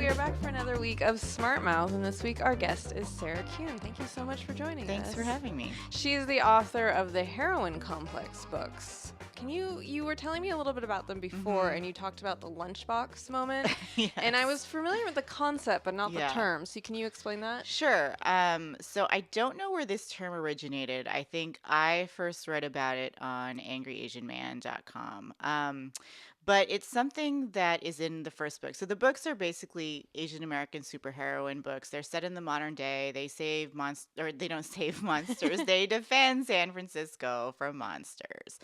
are back for another week of Smart Mouth, and this week our guest is Sarah Kuhn. Thank you so much for joining us. Thanks for having me. She is the author of the Heroine Complex books. You were telling me a little bit about them before, and you talked about the lunchbox moment. Yes. And I was familiar with the concept, but not the term. So can you explain that? Sure. So I don't know where this term originated. I think I first read about it on angryasianman.com. But it's something that is in the first book. So the books are basically Asian American superheroine books. They're set in the modern day. They save or they don't save monsters. They defend San Francisco from monsters,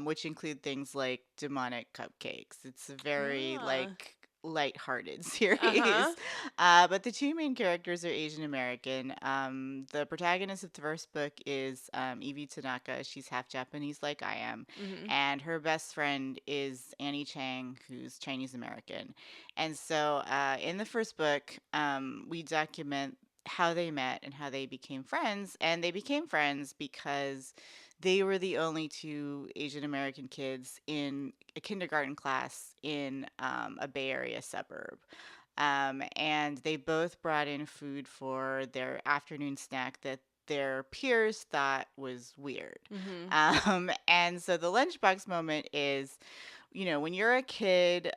which include things like demonic cupcakes. It's a very lighthearted series. But the two main characters are Asian American. The protagonist of the first book is Evie Tanaka. She's half Japanese like I am. And her best friend is Annie Chang, who's Chinese American. And so in the first book, we document how they met and how they became friends. And they became friends because they were the only two Asian American kids in a kindergarten class in a Bay Area suburb. And they both brought in food for their afternoon snack that their peers thought was weird. And so the lunchbox moment is, when you're a kid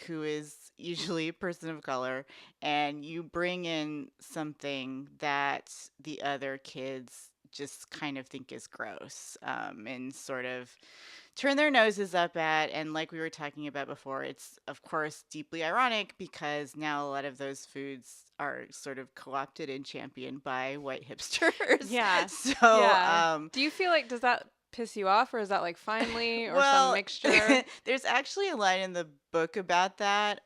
who is usually a person of color and you bring in something that the other kids just kind of think is gross and sort of turn their noses up at. And like we were talking about before, it's of course deeply ironic because now a lot of those foods are sort of co-opted and championed by white hipsters. Yeah. So do you feel like, does that piss you off, or is that like finally, or some mixture? There's actually a line in the book about that.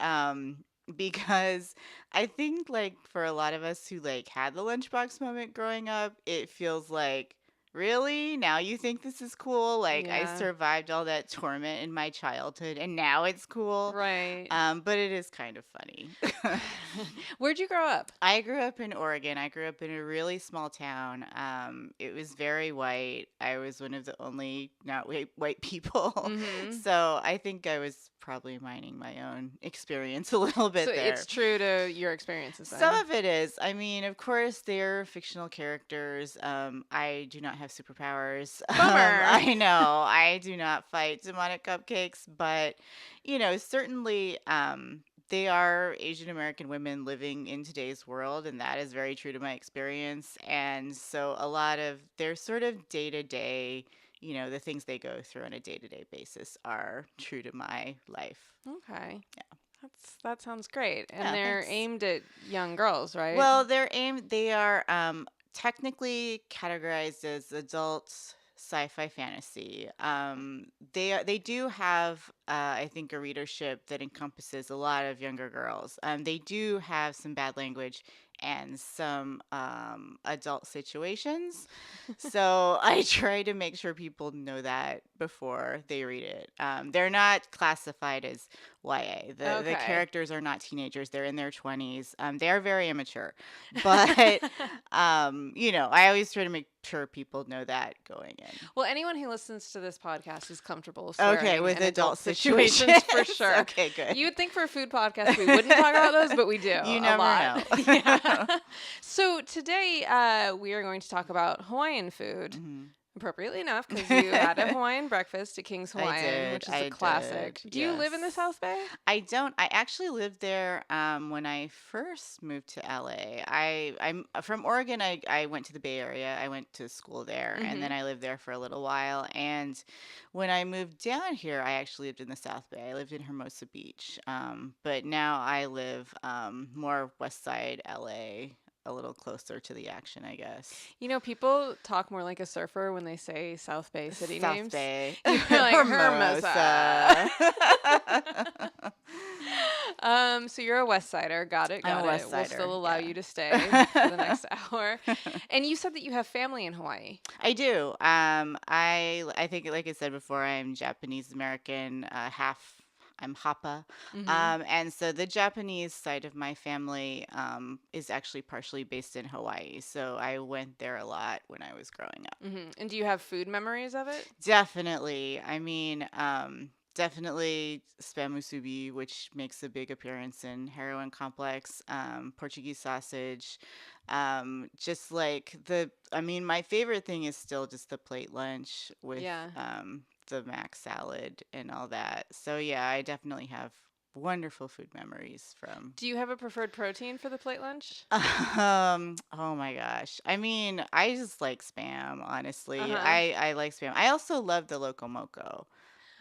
Because I think like for a lot of us who like had the lunchbox moment growing up, it feels like, really? Now you think this is cool? Like I survived all that torment in my childhood and now it's cool. Right. But it is kind of funny. Where'd you grow up? I grew up in Oregon. I grew up in a really small town. It was very white. I was one of the only not white people. So I think I was probably mining my own experience a little bit there. It's true to your experiences then. Some of it is. I mean, of course, they're fictional characters. I do not have superpowers. Bummer. I know. I do not fight demonic cupcakes, but, certainly they are Asian American women living in today's world, and that is very true to my experience. And so a lot of their sort of day-to-day, the things they go through on a day-to-day basis are true to my life. Okay. Yeah. That sounds great. And Yeah, they're thanks. aimed at young girls, right? Well, they are technically categorized as adult sci-fi fantasy. They do have I think a readership that encompasses a lot of younger girls. They do have some bad language and some adult situations. So I try to make sure people know that before they read it. They're not classified as YA. The characters are not teenagers. They're in their 20s. They are very immature. But, I always try to make sure people know that going in. Well, anyone who listens to this podcast is comfortable Okay, with in adult situations for sure. Okay, good. You would think for a food podcast we wouldn't talk about those, but we do. You never know. Yeah. So today we are going to talk about Hawaiian food. Appropriately enough, because you had a Hawaiian breakfast at King's Hawaiian, which is a classic. Do you live in the South Bay? I don't. I actually lived there when I first moved to LA. I'm from Oregon. I went to the Bay Area. I went to school there, and then I lived there for a little while. And when I moved down here, I actually lived in the South Bay. I lived in Hermosa Beach. But now I live more West Side LA. A little closer to the action, I guess. People talk more like a surfer when they say South Bay city names. South Bay. You're like Hermosa. So you're a West Sider. Got it. I'm a West We'll Sider, still allow yeah. you to stay for the next hour. And you said that you have family in Hawaii. I do. I think, like I said before, I'm Japanese American, I'm hapa. And so the Japanese side of my family is actually partially based in Hawaii. So I went there a lot when I was growing up. And do you have food memories of it? Definitely. I mean, Definitely spam musubi, which makes a big appearance in Heroin Complex, Portuguese sausage. Just like I mean, my favorite thing is still just the plate lunch with Yeah. the mac salad and all that. So yeah, I definitely have wonderful food memories from. Do you have a preferred protein for the plate lunch? Oh my gosh. I mean, I just like spam, honestly. Uh-huh. I like spam. I also love the Loco Moco.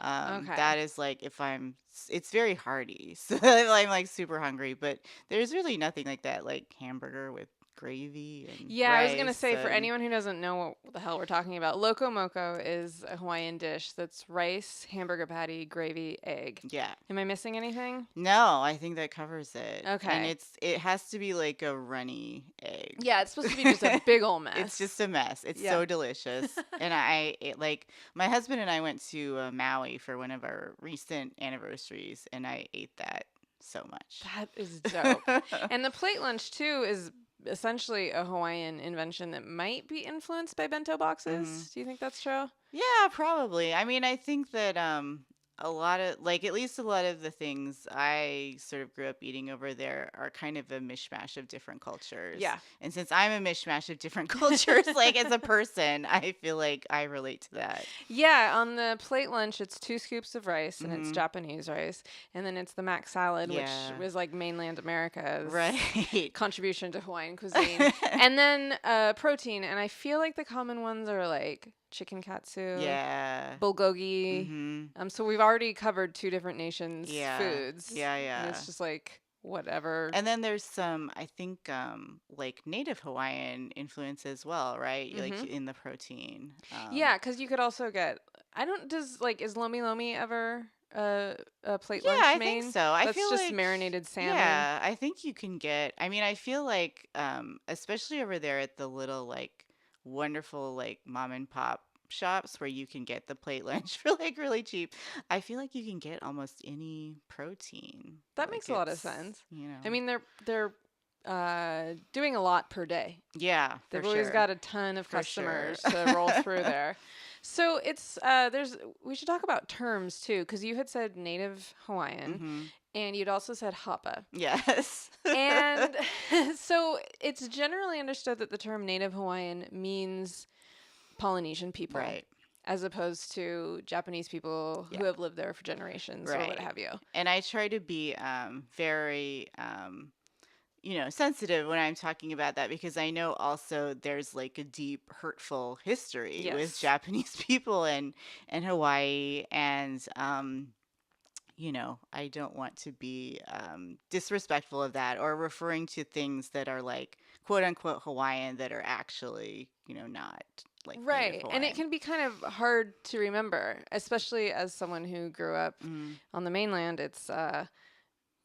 Okay. That is like if it's very hearty. So I'm like super hungry, but there's really nothing like that, like hamburger with gravy and Yeah, I was gonna rice say for and anyone who doesn't know what the hell we're talking about, loco moco is a Hawaiian dish that's rice, hamburger patty, gravy, egg. yeah. Am I missing anything? No, I think that covers it. And Okay. it has to be like a runny egg. Yeah, it's supposed to be just a big ol' It's mess. just a mess. It's Yeah. so delicious. And like my husband and I went to Maui for one of our recent anniversaries, and I ate that so much. That is dope. And the plate lunch too is essentially a Hawaiian invention that might be influenced by bento hmm boxes. Do you think that's true? Yeah, probably. I mean, I think that a lot of like at least a lot of the things I sort of grew up eating over there are kind of a mishmash of different cultures. Yeah. And since I'm a mishmash of different cultures, like as a person, I feel like I relate to that. Yeah, on the plate lunch, it's 2 scoops of rice, and it's hmm Japanese rice, and then it's the mac salad, which Yeah. was like mainland America's Right. contribution to Hawaiian cuisine, and then protein. And I feel like the common ones are like chicken katsu, Yeah. bulgogi. Mhm. So we've already covered 2 different nations' Yeah. foods, Yeah, and yeah. it's just like whatever. And then there's some, I think, like native Hawaiian influence as well, right? Like hmm in the protein. Yeah, because you could also get. I don't. Does like is lomi lomi ever a plate Yeah, lunch I think main? so. I That's feel just like, marinated salmon. yeah, I think you can get, I mean, I feel like, especially over there at the little, like, wonderful, like, mom and pop shops where you can get the plate lunch for like really cheap. I feel like you can get almost any protein. That Like makes a lot of it's, sense. you I know, mean, they're doing a lot per day. yeah, for They've always sure. got a ton of For sure. customers to roll through there. So it's there's we should talk about terms too, because you had said native Hawaiian, hmm and you'd also said hapa. Yes. And so it's generally understood that the term native Hawaiian means Polynesian people, Right. as opposed to Japanese people Yeah. who have lived there for generations or what Right. have you. And I try to be very sensitive when I'm talking about that because I know also there's like a deep hurtful history with Yes. Japanese people and Hawaii and I don't want to be disrespectful of that or referring to things that are like quote unquote Hawaiian that are actually, not like native Right. And it Hawaiian. can be kind of hard to remember, especially as someone who grew up Mm, on the mainland. It's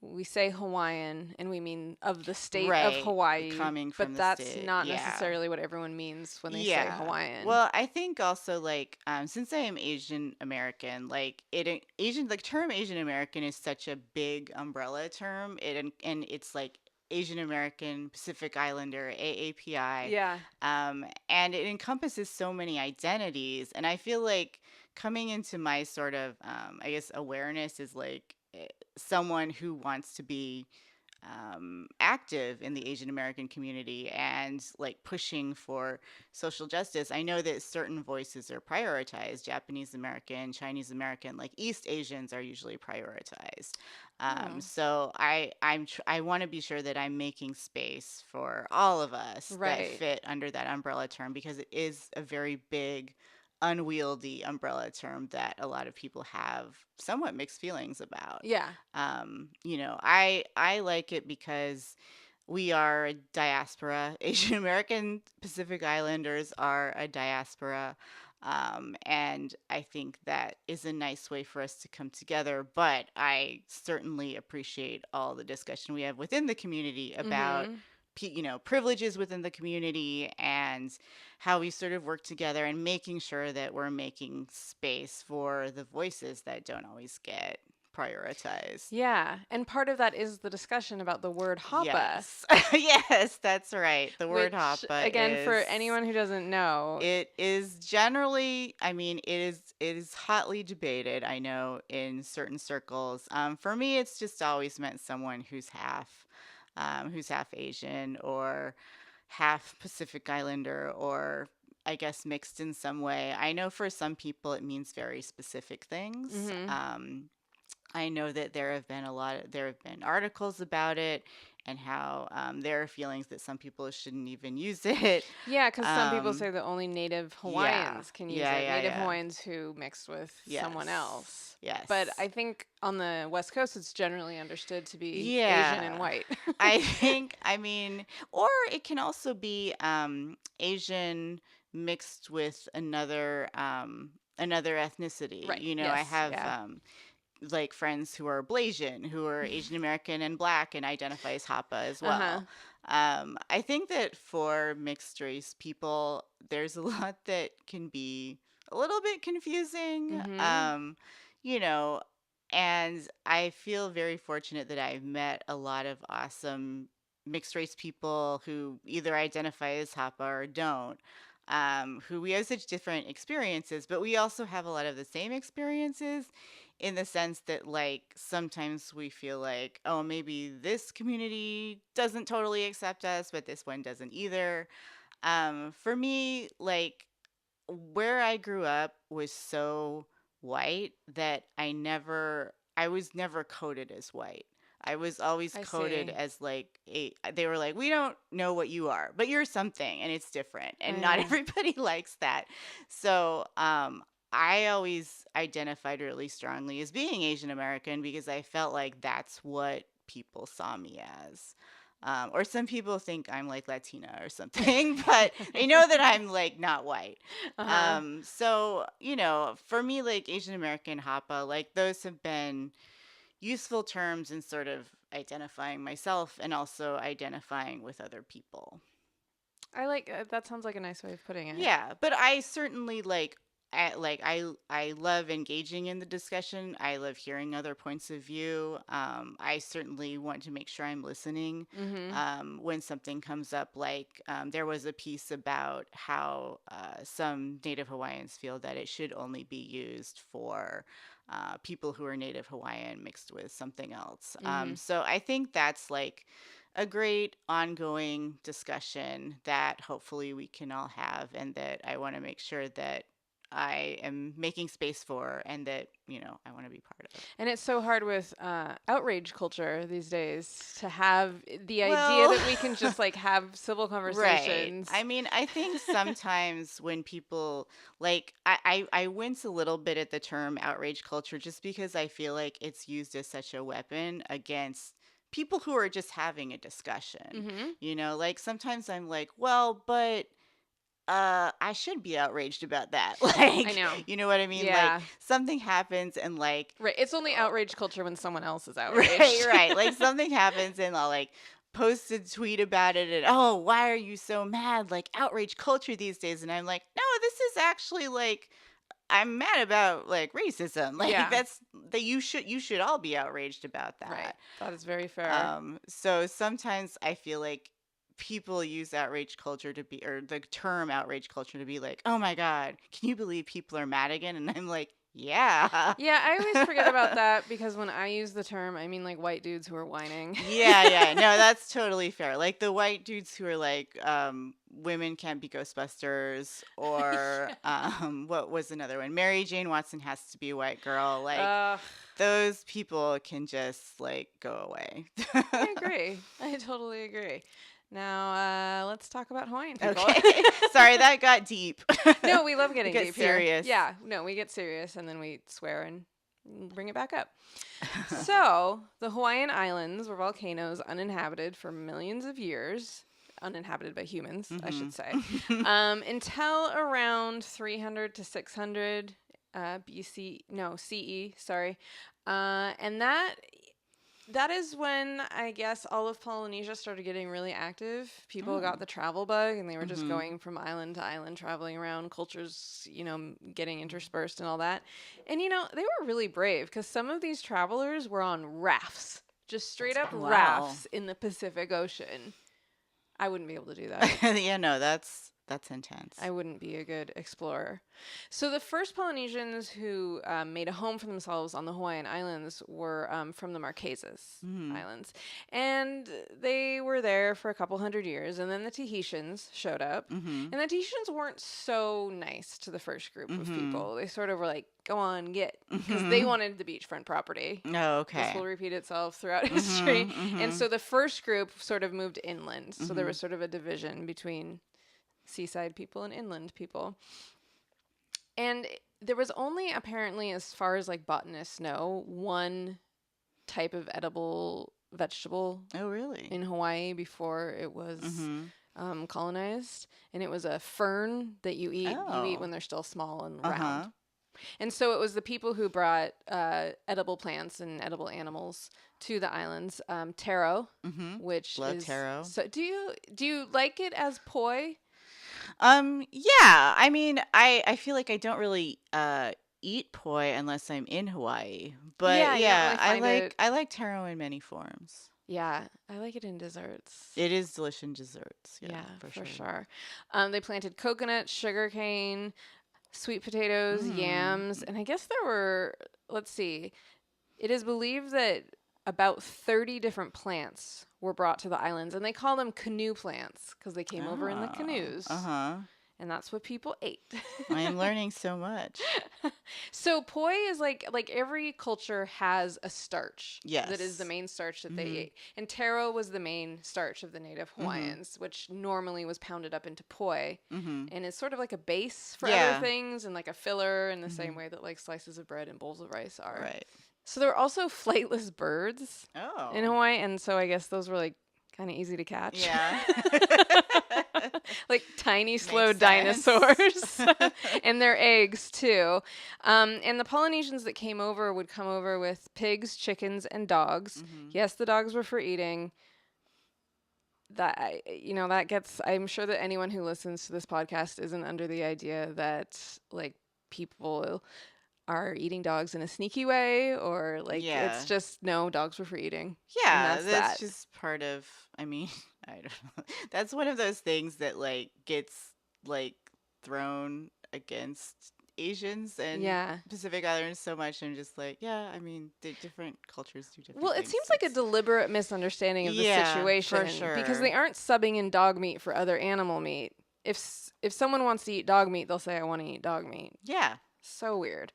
we say Hawaiian and we mean of the state of right. Hawaii, Coming but from the that's state. not Yeah. necessarily what everyone means when they say Yeah. Hawaiian. Well, I think also like since I am Asian American, like the term Asian American is such a big umbrella term. And it's like Asian American, Pacific Islander, AAPI. Yeah. And it encompasses so many identities. And I feel like coming into my sort of I guess awareness is like someone who wants to be active in the Asian American community and like pushing for social justice. I know that certain voices are prioritized. Japanese American, Chinese American, like East Asians are usually prioritized. Oh. So I want to be sure that I'm making space for all of us that Right. fit under that umbrella term because it is a very big unwieldy umbrella term that a lot of people have somewhat mixed feelings about. Yeah. I like it because we are a diaspora. Asian American Pacific Islanders are a diaspora. And I think that is a nice way for us to come together. But I certainly appreciate all the discussion we have within the community about, Mhm. privileges within the community and how we sort of work together and making sure that we're making space for the voices that don't always get prioritized. Yeah, and part of that is the discussion about the word hapa. Yes. Yes, that's right. The word hapa again, is, for anyone who doesn't know, it is generally, I mean, it is hotly debated, I know, in certain circles. For me, it's just always meant someone who's half Asian or half Pacific Islander, or I guess mixed in some way. I know for some people it means very specific things. I know that there have been articles about it, and how there are feelings that some people shouldn't even use it. Yeah, because some people say that only Native Yeah, Hawaiians can use yeah, it. yeah, Native yeah. Hawaiians who mixed with someone else. Yes. But I think on the West Coast, it's generally understood to be Asian and Yeah. white. I think, I mean, or it can also be Asian mixed with another ethnicity. Right. You know, I Yes. have Yeah. like friends who are Blasian, who are Asian American and Black, and identify as Hapa as Uh-huh. well. I think that for mixed race people, there's a lot that can be a little bit confusing. You know, and I feel very fortunate that I've met a lot of awesome mixed race people who either identify as Hapa or don't. Who we have such different experiences, but we also have a lot of the same experiences, in the sense that, like, sometimes we feel like, oh, maybe this community doesn't totally accept us, but this one doesn't either. For me, like, where I grew up was so white that I was never coded as white. I was always I coded see. as like they were like, we don't know what you are, but you're something and it's different. And not Yeah. everybody likes that. So, I always identified really strongly as being Asian American, because I felt like that's what people saw me as. Or some people think I'm like Latina or something, but they know that I'm like not white. Uh-huh. So, you know, for me, like Asian American, Hapa, like those have been useful terms in sort of identifying myself and also identifying with other people. I like that. Sounds like a nice way of putting it. Yeah, but I certainly I love engaging in the discussion. I love hearing other points of view. I certainly want to make sure I'm listening when something comes up. Like, there was a piece about how some Native Hawaiians feel that it should only be used for people who are Native Hawaiian mixed with something else. So I think that's like a great ongoing discussion that hopefully we can all have, and that I want to make sure that I am making space for, and that, you know, I want to be part of. And it's so hard with outrage culture these days to have the idea Well, that we can just like have civil right. conversations. I mean, I think sometimes when people, like, I wince a little bit at the term outrage culture, just because I feel like it's used as such a weapon against people who are just having a discussion. You know, like sometimes I'm like, well, but I should be outraged about that. I Like, know. you know what I mean? Yeah. Like, something happens and like, Right. It's only outrage culture when someone else is outraged. right. Like, something happens and I'll like post a tweet about it, and, oh, why are you so mad? Like, outrage culture these days. And I'm like, no, this is actually like, I'm mad about like racism. Like, Yeah. that's that you should all be outraged about that. Right. That is very fair. So sometimes I feel like people use outrage culture to be, or the term outrage culture to be like, oh my God, can you believe people are mad again? And I'm like, yeah. Yeah, I always forget about that because when I use the term, I mean like white dudes who are whining. Yeah. No, that's totally fair. Like the white dudes who are like, women can't be Ghostbusters, or what was another one? Mary Jane Watson has to be a white girl. Like, those people can just like go away. I agree. I totally agree. Now, let's talk about Hawaiian people. Okay. Sorry, that got deep. No, we love getting Get deep serious. here. Yeah, no, we get serious and then we swear and bring it back up. So, the Hawaiian Islands were volcanoes uninhabited for millions of years. Uninhabited by humans, I should say. Until around 300 to 600 CE, sorry. And that That is when I guess all of Polynesia started getting really active. People got the travel bug, and they were just going from island to island, traveling around, cultures, getting interspersed and all that. And, they were really brave because some of these travelers were on rafts, just straight up rafts in the Pacific Ocean. I wouldn't be able to do that. Yeah, no, that's intense. I wouldn't be a good explorer. So the first Polynesians who made a home for themselves on the Hawaiian Islands were from the Marquesas Islands. And they were there for a couple hundred years. And then the Tahitians showed up. And the Tahitians weren't so nice to the first group of people. They sort of were like, go on, get. Because they wanted the beachfront property. Oh, okay. This will repeat itself throughout history. And so the first group sort of moved inland. So there was sort of a division between seaside people and inland people. And there was only, apparently, as far as like botanists know, one type of edible vegetable. Oh, really? In Hawaii before it was colonized. And it was a fern that you eat. You eat when they're still small and round. And so it was the people who brought edible plants and edible animals to the islands. Taro, which Love is taro. So do you like it as poi? Yeah. I mean, I feel like I don't really eat poi unless I'm in Hawaii. But I like taro in many forms. Yeah, I like it in desserts. It is delicious in desserts. Yeah, for sure. They planted coconut, sugarcane, sweet potatoes, yams, and I guess there were, let's see, it is believed that about 30 different plants were brought to the islands, and they call them canoe plants because they came over in the canoes. And that's what people ate. I am learning so much. So poi is like every culture has a starch. Yes. That is the main starch that they ate. And taro was the main starch of the native Hawaiians, which normally was pounded up into poi. And is sort of like a base for other things and like a filler in the same way that like slices of bread and bowls of rice are. Right. So there were also flightless birds in Hawaii. And so I guess those were like kind of easy to catch. Yeah. Like tiny, slow dinosaurs and their eggs too. And the Polynesians that came over would come over with pigs, chickens, and dogs. Yes, the dogs were for eating. That gets, I'm sure that anyone who listens to this podcast isn't under the idea that like people are eating dogs in a sneaky way or like it's just no, dogs were for eating. Yeah, that's just part of, I mean, I don't know. That's one of those things that like gets like thrown against Asians and Pacific Islanders so much. I'm just like, yeah, I mean, the different cultures do different things. It seems like a deliberate misunderstanding of the situation. For sure. Because they aren't subbing in dog meat for other animal meat. If someone wants to eat dog meat, they'll say, I want to eat dog meat. Yeah. So weird.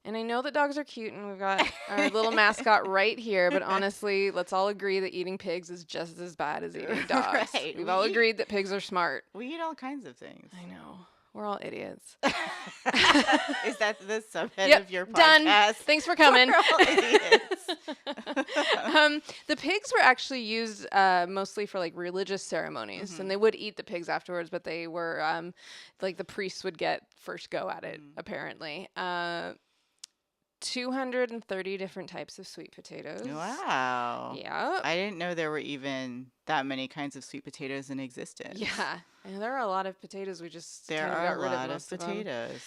And I know that dogs are cute, and we've got our little mascot right here, but honestly, let's all agree that eating pigs is just as bad as eating dogs. Right. We've all agreed that pigs are smart. We eat all kinds of things. I know. We're all idiots. Is that the subhead of your podcast? Done. Thanks for coming. We're all idiots. The pigs were actually used mostly for like religious ceremonies, and they would eat the pigs afterwards, but they were like the priests would get first go at it, apparently. 230 different types of sweet potatoes. Wow. Yeah. I didn't know there were even that many kinds of sweet potatoes in existence. Yeah. And there are a lot of potatoes. We just there kind of are got a rid lot of of potatoes.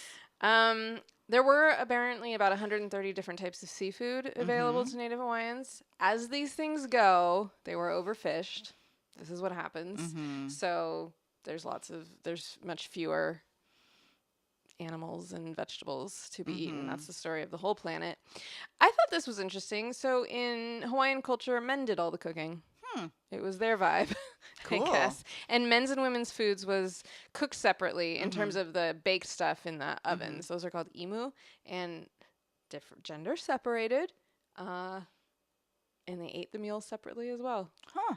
There were apparently about 130 different types of seafood available to Native Hawaiians. As these things go, they were overfished. This is what happens. So there's much fewer animals and vegetables to be eaten. That's the story of the whole planet. I thought this was interesting. So in Hawaiian culture, men did all the cooking. It was their vibe, cool. I guess. And men's and women's foods was cooked separately in terms of the baked stuff in the ovens. Those are called imu, and different gender separated. And they ate the meals separately as well. Huh.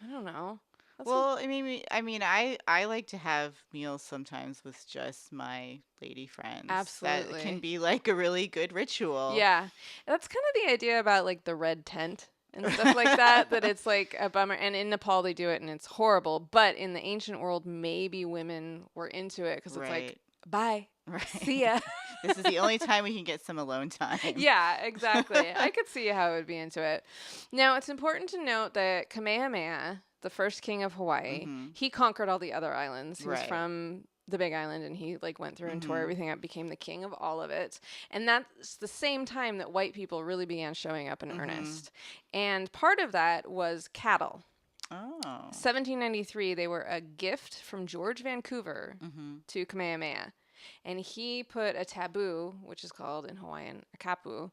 I don't know. I like to have meals sometimes with just my lady friends. Absolutely. That can be like a really good ritual. Yeah. That's kind of the idea about like the red tent and stuff like that, that it's like a bummer. And in Nepal, they do it and it's horrible. But in the ancient world, maybe women were into it because it's like, bye. Right. See ya. This is the only time we can get some alone time. Yeah, exactly. I could see how it would be into it. Now, it's important to note that Kamehameha, the first king of Hawaii, he conquered all the other islands. He was from the Big Island, and he went through and tore everything up, became the king of all of it. And that's the same time that white people really began showing up in earnest. And part of that was cattle. Oh. 1793, they were a gift from George Vancouver to Kamehameha. And he put a taboo, which is called in Hawaiian a kapu,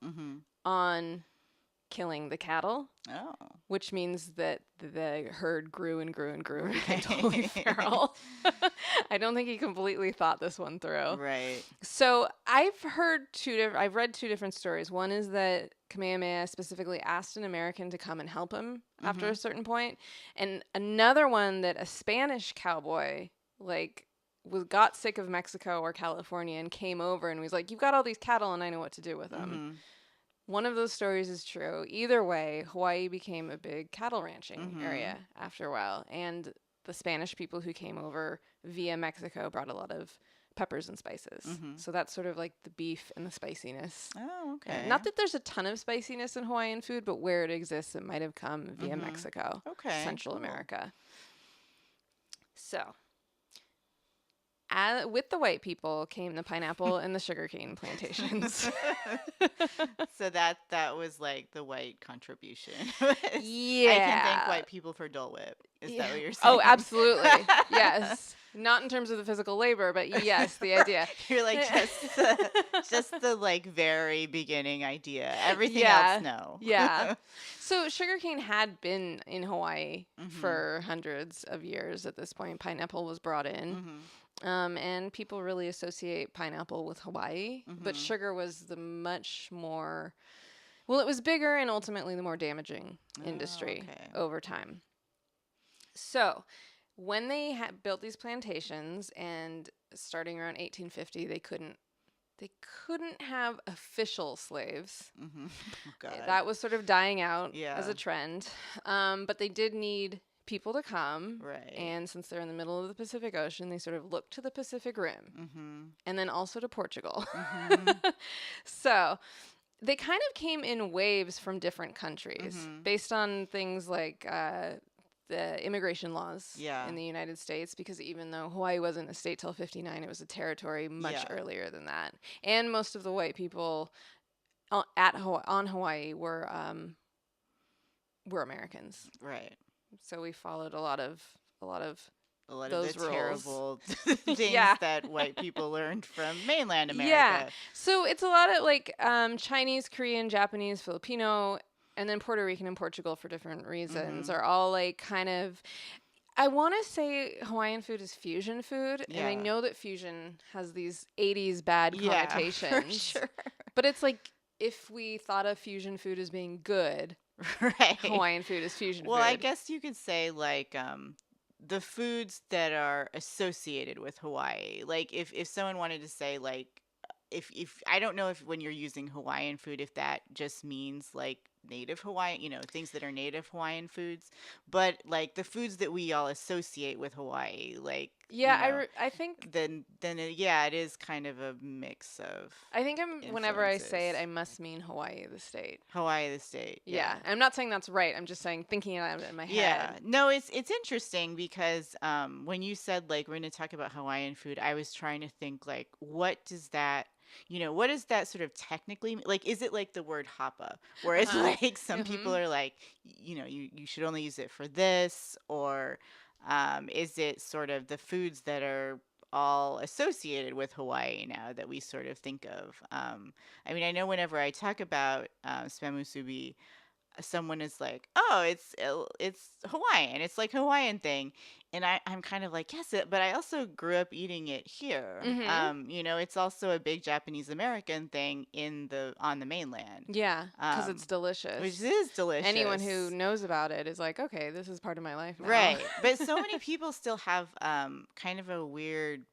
on killing the cattle. Oh. Which means that the herd grew and grew and grew and became totally feral. I don't think he completely thought this one through. Right. So I've read two different stories. One is that Kamehameha specifically asked an American to come and help him after a certain point. And another one that a Spanish cowboy, got sick of Mexico or California and came over and was like, "You've got all these cattle and I know what to do with them." One of those stories is true. Either way, Hawaii became a big cattle ranching area after a while. And the Spanish people who came over via Mexico brought a lot of peppers and spices. So that's sort of like the beef and the spiciness. Oh, okay. Not that there's a ton of spiciness in Hawaiian food, but where it exists, it might have come via Mexico, Central America. So with the white people came the pineapple and the sugarcane plantations. So that was like the white contribution. Yeah. I can thank white people for Dole Whip. Is that what you're saying? Oh, absolutely. Yes. Not in terms of the physical labor, but yes, the idea. You're like just the very beginning idea. Everything else, no. Yeah. So sugarcane had been in Hawaii for hundreds of years at this point. Pineapple was brought in. And people really associate pineapple with Hawaii, but sugar was the much more, it was bigger and ultimately the more damaging industry over time. So when they built these plantations, and starting around 1850, they couldn't have official slaves. Oh, God. That was sort of dying out as a trend. But they did need people to come. Right. And since they're in the middle of the Pacific Ocean, they sort of looked to the Pacific Rim. And then also to Portugal. So they kind of came in waves from different countries based on things like the immigration laws in the United States, because even though Hawaii wasn't a state till 1959, it was a territory much earlier than that. And most of the white people on Hawaii were Americans. Right. So we followed a lot of those the terrible things that white people learned from mainland America. Yeah. So it's a lot of Chinese, Korean, Japanese, Filipino, and then Puerto Rican and Portugal for different reasons are all kind of, I want to say Hawaiian food is fusion food. And I know that fusion has these 80s bad connotations. For sure. But it's if we thought of fusion food as being good, Hawaiian food is fusion food. Well, I guess you could say the foods that are associated with Hawaii. If someone wanted to say if I don't know if when you're using Hawaiian food, if that just means native Hawaiian, things that are native Hawaiian foods, but the foods that we all associate with Hawaii, I think then it is kind of a mix of. I think whenever I say it, I must mean Hawaii the state. Hawaii the state. Yeah. I'm not saying that's right. I'm just saying thinking it in my head. Yeah. No, it's interesting because when you said we're going to talk about Hawaiian food, I was trying to think what does that. What does that sort of technically mean? Is it the word hapa, where it's some people are you should only use it for this, or is it sort of the foods that are all associated with Hawaii now that we sort of think of? I mean, I know whenever I talk about spam musubi, someone is like, "Oh, it's Hawaiian. It's Hawaiian thing," and I'm kind of yes, but I also grew up eating it here. It's also a big Japanese American thing on the mainland. Yeah, because it's delicious. Which is delicious. Anyone who knows about it is okay, this is part of my life now. Right, but so many people still have kind of a weird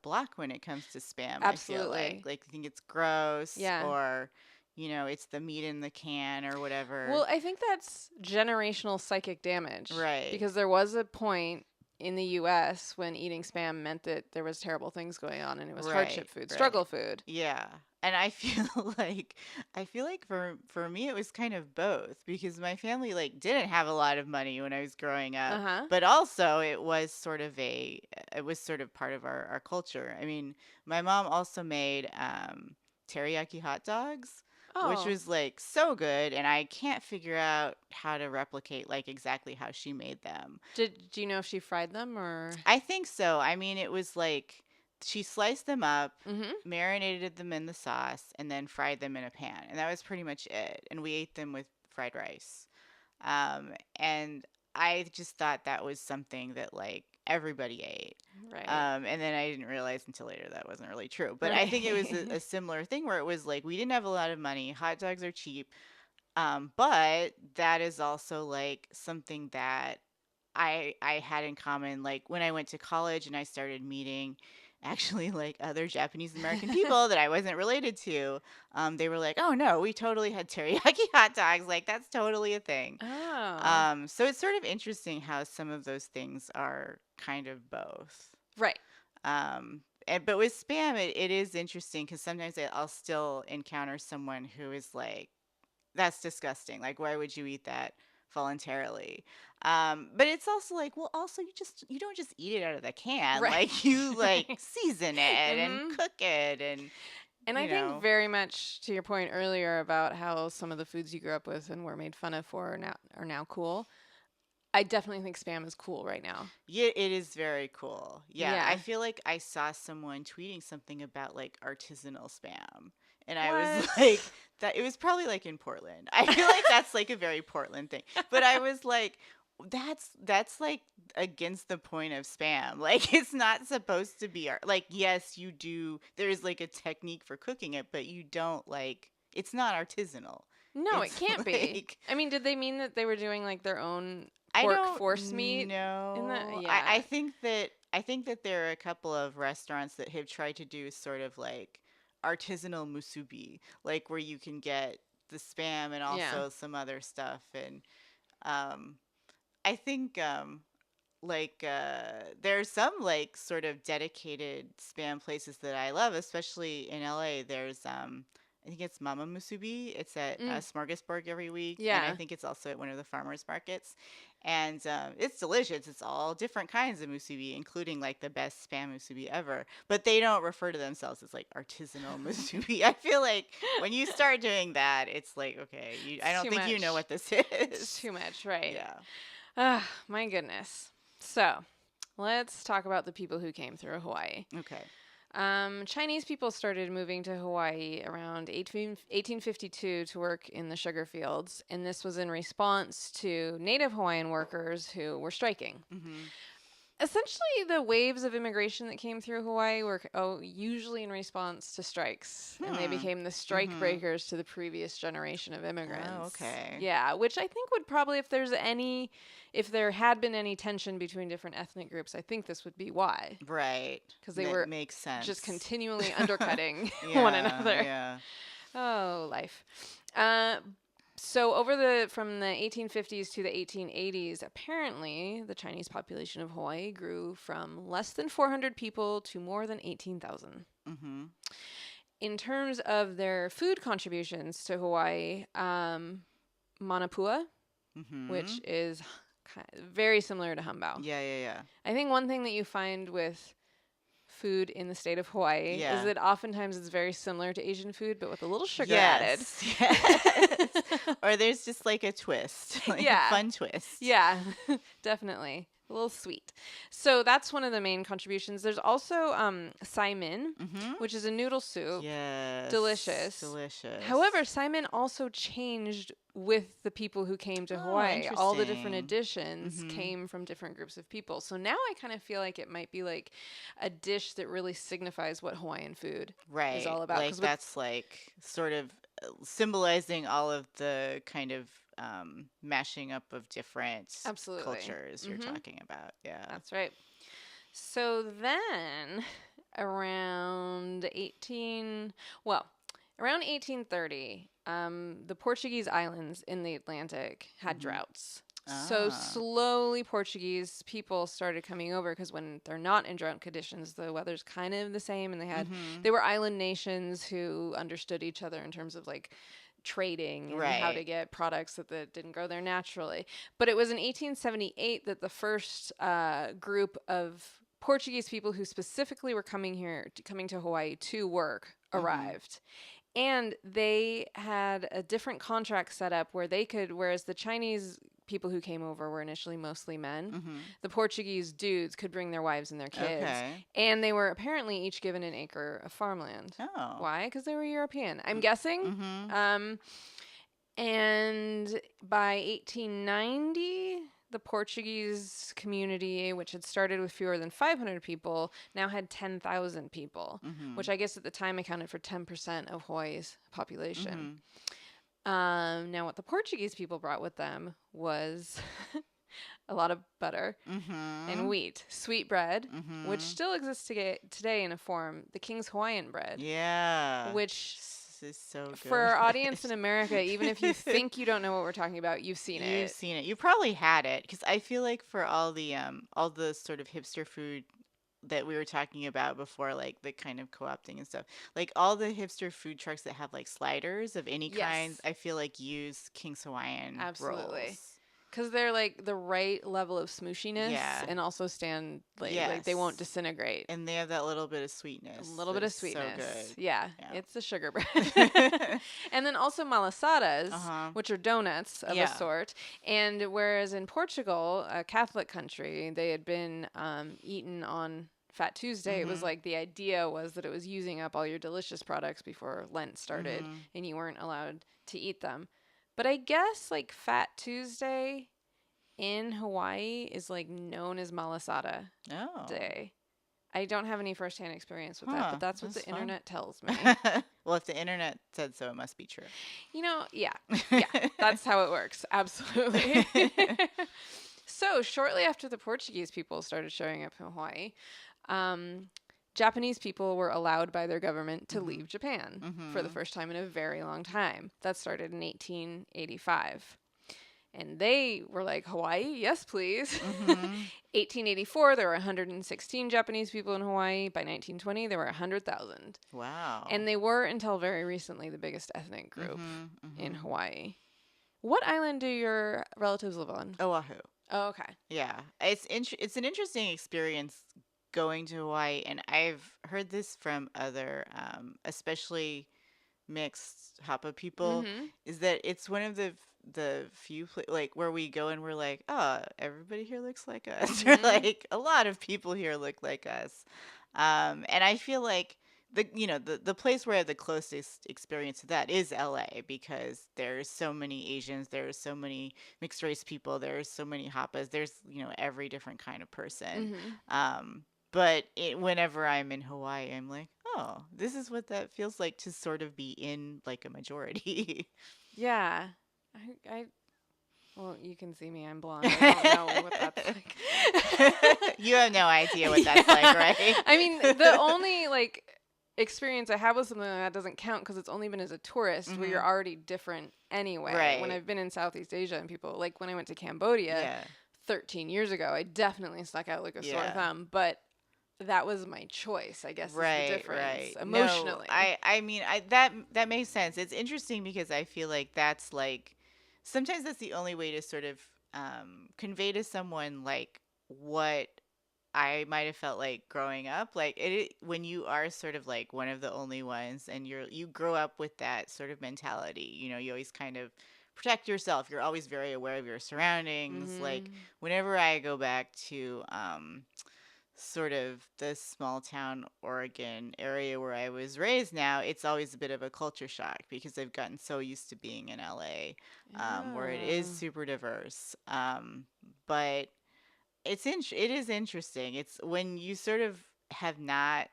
block when it comes to spam. Absolutely, I feel like think it's gross. Or it's the meat in the can or whatever. Well, I think that's generational psychic damage. Right. Because there was a point in the U.S. when eating Spam meant that there was terrible things going on and it was hardship food, Right. struggle food. Yeah. And I feel like for me it was kind of both because my family like didn't have a lot of money when I was growing up, Uh-huh. but also it was sort of part of our culture. I mean, my mom also made teriyaki hot dogs, which Oh, was like so good, and I can't figure out how to replicate like exactly how she made them. do you know if she fried them or? I think so. I mean, it was like she sliced them up, Mm-hmm. marinated them in the sauce, and then fried them in a pan. And that was pretty much it. And we ate them with fried rice. And I just thought that was something that like everybody ate. Right. And then I didn't realize until later that wasn't really true. But I think it was Right. a similar thing where it was like we didn't have a lot of money. Hot dogs are cheap. But that is also like something that I had in common like when I went to college and I started meeting actually like other Japanese American people that I wasn't related to. They were like, "Oh no, we totally had teriyaki hot dogs. Like that's totally a thing." Oh. So it's sort of interesting how some of those things are kind of both. Right. But with Spam, it is interesting because sometimes I'll still encounter someone who is like, that's disgusting. Like, why would you eat that voluntarily? But it's also like, well, also you don't just eat it out of the can. Right. Like you like season it and Mm-hmm. cook it and And I you think know. very much to your point earlier about how some of the foods you grew up with and were made fun of for are now cool. I definitely think Spam is cool right now. Yeah, it is very cool. Yeah, I Yeah. feel like I saw someone tweeting something about like artisanal Spam. And I was What? like, that it was probably like in Portland. I feel like that's like a very Portland thing. But I was like, that's like against the point of Spam. Like it's not supposed to be art. Like yes, you do. There's like a technique for cooking it, but you don't like. It's not artisanal. No, it It's can't be. like I mean, did they mean that they were doing like their own I pork don't force meat in that? know. Yeah. I think that there are a couple of restaurants that have tried to do sort of like artisanal musubi, like where you can get the Spam and Yeah. also some other stuff. And um, I think there's some like sort of dedicated Spam places that I love, especially in LA. There's I think it's Mama Musubi. It's at Mm. Smorgasburg every week, and I Yeah. think it's also at one of the farmers markets. And it's delicious. It's all different kinds of musubi, including like the best Spam musubi ever. But they don't refer to themselves as like artisanal musubi. I feel like when you start doing that, it's like okay, I It's don't too think you know much. what this It's is. too much, right? Yeah. Ah, my goodness. So, let's talk about the people who came through Hawaii. Okay. Chinese people started moving to Hawaii around 1852 to work in the sugar fields, and this was in response to native Hawaiian workers who were striking. Mm-hmm. Essentially, the waves of immigration that came through Hawaii were usually in response to strikes, and they became the strike Mm-hmm. breakers to the previous generation of immigrants. Oh, okay. Yeah, which I think would probably, if there had been any tension between different ethnic groups, I think this would be why. Right. Because they That were makes sense. just continually undercutting Yeah, one another. yeah. Oh, life. So from the 1850s to the 1880s, apparently the Chinese population of Hawaii grew from less than 400 people to more than 18,000. Mm-hmm. In terms of their food contributions to Hawaii, manapua, Mm-hmm. which is very similar to hambao. Yeah, yeah, yeah. I think one thing that you find with food in the state of Hawaii Yeah. is that oftentimes it's very similar to Asian food, but with a little sugar Yes. Yes. Or there's just like a twist. Like Yeah. a fun twist. Yeah, definitely. A little sweet. So that's one of the main contributions. There's also saimin, Mm-hmm. which is a noodle soup. Yes. Delicious. Delicious. However, saimin also changed with the people who came to Oh, Hawaii. All the different interesting. additions Mhm. came from different groups of people. So now I kind of feel like it might be like a dish that really signifies what Hawaiian food Right. is all about. Like 'Cause that's like sort of symbolizing all of the kind of mashing up of different Absolutely. cultures you're talking about. Yeah. That's right. So then around 1830, the Portuguese islands in the Atlantic had Mhm. droughts. So slowly Portuguese people started coming over because when they're not in drought conditions, the weather's kind of the same, and they were island nations who understood each other in terms of like trading and how to get products that didn't grow there naturally. But it was in 1878 that the first group of Portuguese people who specifically were coming to Hawaii to work arrived. And they had a different contract set up where they could, whereas the Chinese people who came over were initially mostly men, the Portuguese dudes could bring their wives and their kids. And they were apparently each given an acre of farmland. Oh. Why? Because they were European, I'm guessing. And by 1890, the Portuguese community, which had started with fewer than 500 people, now had 10,000 people, which I guess at the time accounted for 10% of Hawaii's population. Now, what the Portuguese people brought with them was a lot of butter and wheat, sweet bread, which still exists today in a form, the King's Hawaiian bread. Yeah. Which is so good. For our audience in America, even if you think you don't know what we're talking about, you've seen it. You've seen it. You probably had it, because I feel like for all the sort of hipster food that we were talking about before, like the kind of co-opting and stuff, like all the hipster food trucks that have like sliders of any kind, I feel like use King's Hawaiian rolls. Because they're like the right level of smooshiness and also stand like they won't disintegrate. And they have that little bit of sweetness. A little bit of sweetness. So good. Yeah, it's the sugar bread. And then also malasadas, which are donuts of a sort. And whereas in Portugal, a Catholic country, they had been eaten on Fat Tuesday, it was like the idea was that it was using up all your delicious products before Lent started and you weren't allowed to eat them. But I guess like Fat Tuesday in Hawaii is like known as Malasada Day. I don't have any firsthand experience with that, but that's what the internet tells me. Well, if the internet said so, it must be true. You know, yeah, that's how it works. Absolutely. So shortly after the Portuguese people started showing up in Hawaii, Japanese people were allowed by their government to leave Japan for the first time in a very long time. That started in 1885. And they were like, Hawaii, yes, please. 1884, there were 116 Japanese people in Hawaii. By 1920, there were 100,000. Wow. And they were, until very recently, the biggest ethnic group in Hawaii. What island do your relatives live on? Oahu. Oh, okay. Yeah. It's an interesting experience going to Hawaii, and I've heard this from other, especially mixed hapa people, is that it's one of the few like where we go and we're like, oh, everybody here looks like us, or like a lot of people here look like us, and I feel like the place where I have the closest experience to that is LA, because there's so many Asians, there's so many mixed race people, there's so many hapas, there's every different kind of person. But whenever I'm in Hawaii, I'm like, oh, this is what that feels like to sort of be in like a majority. Yeah. Well, you can see me. I'm blonde. I don't know what that's like. You have no idea what that's like, right? I mean, the only like experience I have with something like that doesn't count because it's only been as a tourist where you're already different anyway. Right. When I've been in Southeast Asia and people, like when I went to Cambodia 13 years ago, I definitely stuck out like a sore thumb, but that was my choice, I guess, is the difference emotionally. No, I mean, that makes sense. It's interesting because I feel like that's like, sometimes that's the only way to sort of convey to someone like what I might have felt like growing up. Like when you are sort of like one of the only ones and you grow up with that sort of mentality, you always kind of protect yourself. You're always very aware of your surroundings. Like whenever I go back to sort of the small town Oregon area where I was raised now, it's always a bit of a culture shock because I've gotten so used to being in LA, where it is super diverse. But it is interesting. It's when you sort of have not,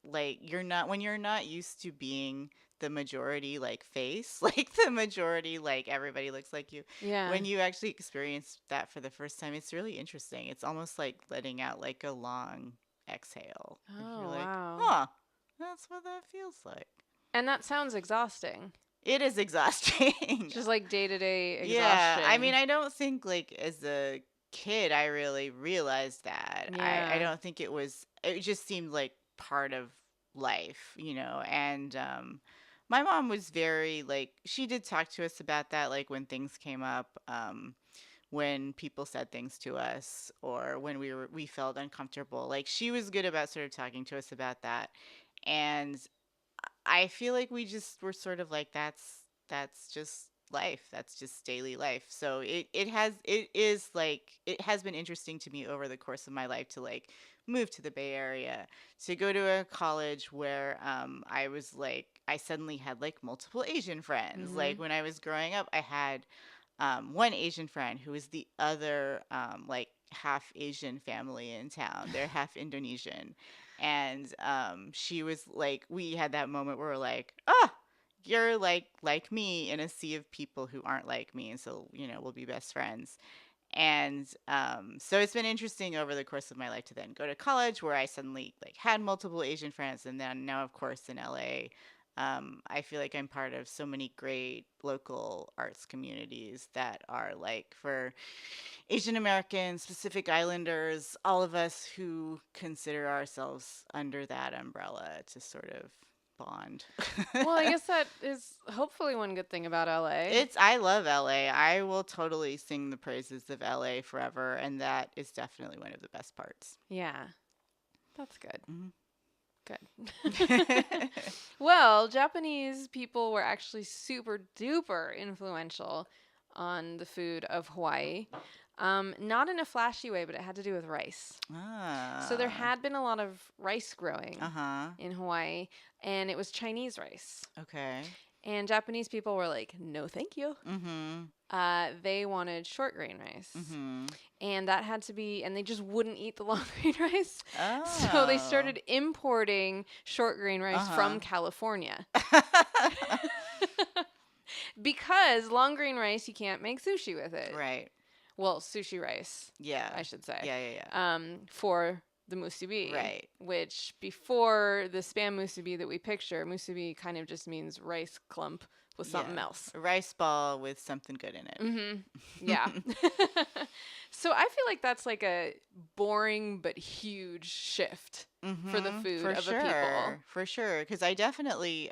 like, when you're not used to being the majority, like, face, like the majority, like everybody looks like you. Yeah. When you actually experience that for the first time, it's really interesting. It's almost like letting out like a long exhale. Oh, you're like, wow. huh, that's what that feels like. And that sounds exhausting. It is exhausting. Just like day-to-day exhaustion. Yeah. I mean, I don't think like as a kid I really realized that. Yeah. I don't think it just seemed like part of life, and my mom was very like she did talk to us about that like when things came up, when people said things to us or when we felt uncomfortable. Like she was good about sort of talking to us about that. And I feel like we just were sort of like that's just life. That's just daily life. So it has been interesting to me over the course of my life to like move to the Bay Area, to go to a college where I suddenly had like multiple Asian friends. Like when I was growing up, I had one Asian friend who was the other like half Asian family in town. They're half Indonesian. And she was like, we had that moment where we're like, you're like me in a sea of people who aren't like me. And so, we'll be best friends. And so it's been interesting over the course of my life to then go to college where I suddenly like had multiple Asian friends. And then now, of course, in LA, I feel like I'm part of so many great local arts communities that are like for Asian Americans, Pacific Islanders, all of us who consider ourselves under that umbrella to sort of bond. Well, I guess that is hopefully one good thing about LA. I love LA. I will totally sing the praises of LA forever, and that is definitely one of the best parts. Yeah. That's good. Mm-hmm. Good. Well, Japanese people were actually super duper influential on the food of Hawaii. Not in a flashy way, but it had to do with rice. So there had been a lot of rice growing in Hawaii, and it was Chinese rice. Okay. And Japanese people were like, no, thank you. They wanted short grain rice. And that had to be, and they just wouldn't eat the long grain rice. So they started importing short grain rice from California. Because long grain rice, you can't make sushi with it. Right. Well, sushi rice. Yeah. I should say. Yeah. For the musubi. Right. Which before the spam musubi that we picture, musubi kind of just means rice clump with something else. A rice ball with something good in it. Yeah. So I feel like that's like a boring but huge shift for the food of the people. For sure. Because I definitely,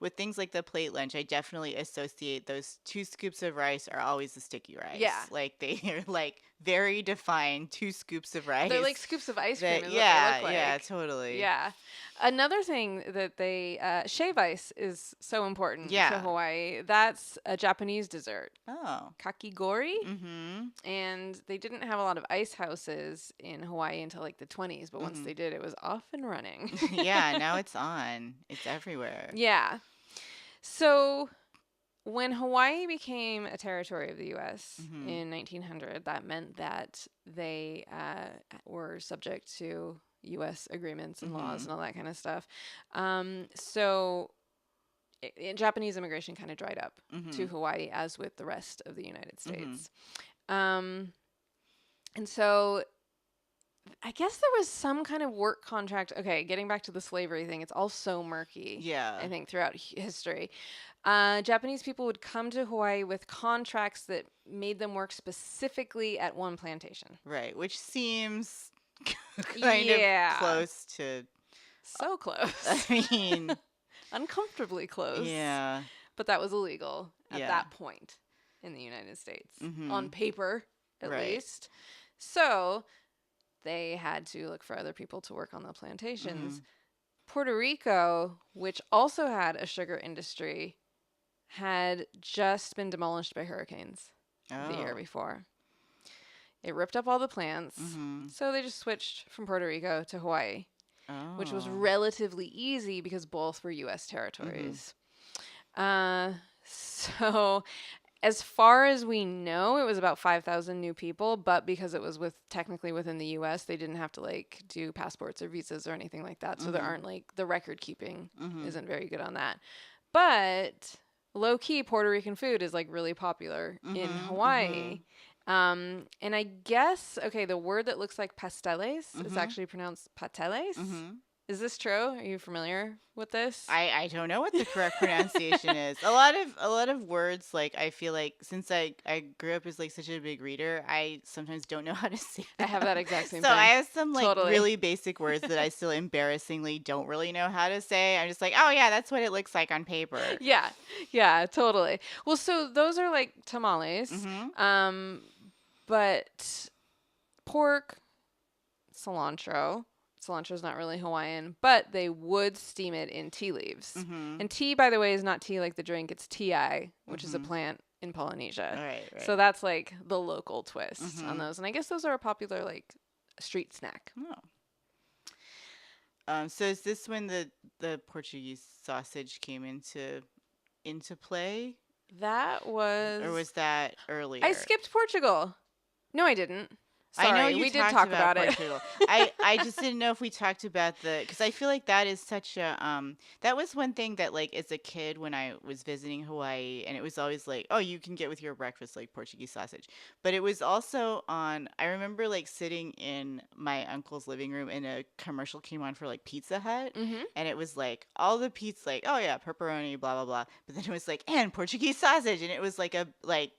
with things like the plate lunch, I definitely associate those 2 scoops of rice are always the sticky rice. Yeah. Like they are like very defined 2 scoops of rice. They're like scoops of ice cream is what they look like. Yeah, totally. Yeah. Another thing that they, shave ice is so important to Hawaii. That's a Japanese dessert. Oh. Kakigori. And they didn't have a lot of ice houses in Hawaii until like the 20s, but once they did, it was off and running. Yeah, now it's on. It's everywhere. Yeah. So when Hawaii became a territory of the U.S. in 1900, that meant that they were subject to U.S. agreements and laws and all that kind of stuff. So Japanese immigration kind of dried up to Hawaii, as with the rest of the United States. And so I guess there was some kind of work contract. Okay, getting back to the slavery thing, it's all so murky. Yeah. I think throughout history. Japanese people would come to Hawaii with contracts that made them work specifically at one plantation. Right, which seems kind of close to... So close. I mean... Uncomfortably close. Yeah. But that was illegal at that point in the United States. On paper, at least. So they had to look for other people to work on the plantations. Puerto Rico, which also had a sugar industry, had just been demolished by hurricanes the year before. It ripped up all the plants. So they just switched from Puerto Rico to Hawaii, which was relatively easy because both were U.S. territories. So as far as we know, it was about 5,000 new people, but because it was technically within the U.S., they didn't have to like do passports or visas or anything like that. So there aren't like the record keeping isn't very good on that. But low key, Puerto Rican food is like really popular in Hawaii. And I guess, the word that looks like pasteles is actually pronounced pateles. Is this true? Are you familiar with this? I don't know what the correct pronunciation is. A lot of words, like, I feel like since I grew up as like such a big reader, I sometimes don't know how to say them. I have that exact same so thing. I have some like Totally. really basic words that I still embarrassingly don't really know how to say. I'm just like, oh yeah, that's what it looks like on paper. Yeah, totally. Well, so those are like tamales. But pork, cilantro. Cilantro's not really Hawaiian, but they would steam it in tea leaves. And tea, by the way, is not tea like the drink. It's ti, which is a plant in Polynesia. Right. So that's like the local twist on those. And I guess those are a popular like street snack. So is this when the Portuguese sausage came into play? That was... Or was that earlier? I skipped Portugal. No, I didn't. Sorry, I know you we did talk about Portugal. I just didn't know if we talked about because I feel like that is such a that was one thing that like as a kid when I was visiting Hawaii, and it was always like, oh, you can get with your breakfast like Portuguese sausage, but it was also on. I remember like sitting in my uncle's living room and a commercial came on for like Pizza Hut, and it was like all the pizza, like, oh yeah, pepperoni, blah blah blah, but then it was like and Portuguese sausage, and it was like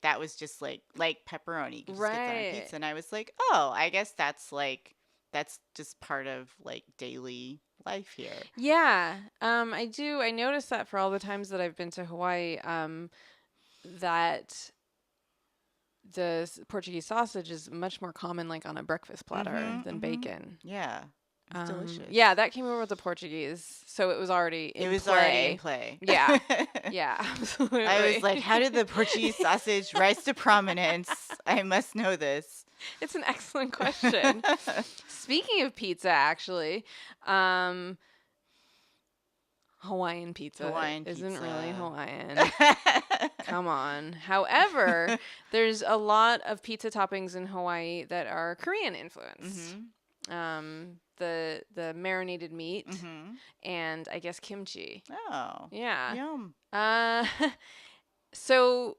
that was just like pepperoni, you could just get that on pizza, and I was like, oh, I guess that's just part of like daily life here. Yeah. I do. I noticed that for all the times that I've been to Hawaii, that the Portuguese sausage is much more common like on a breakfast platter than bacon. Yeah. It's delicious. Yeah, that came over with the Portuguese, so it was already in play. Yeah. Yeah, absolutely. I was like, how did the Portuguese sausage rise to prominence? I must know this. It's an excellent question. Speaking of pizza, actually, Hawaiian pizza isn't really Hawaiian. Come on. However, there's a lot of pizza toppings in Hawaii that are Korean influenced. The marinated meat and I guess kimchi. Oh. Yeah. Yum. So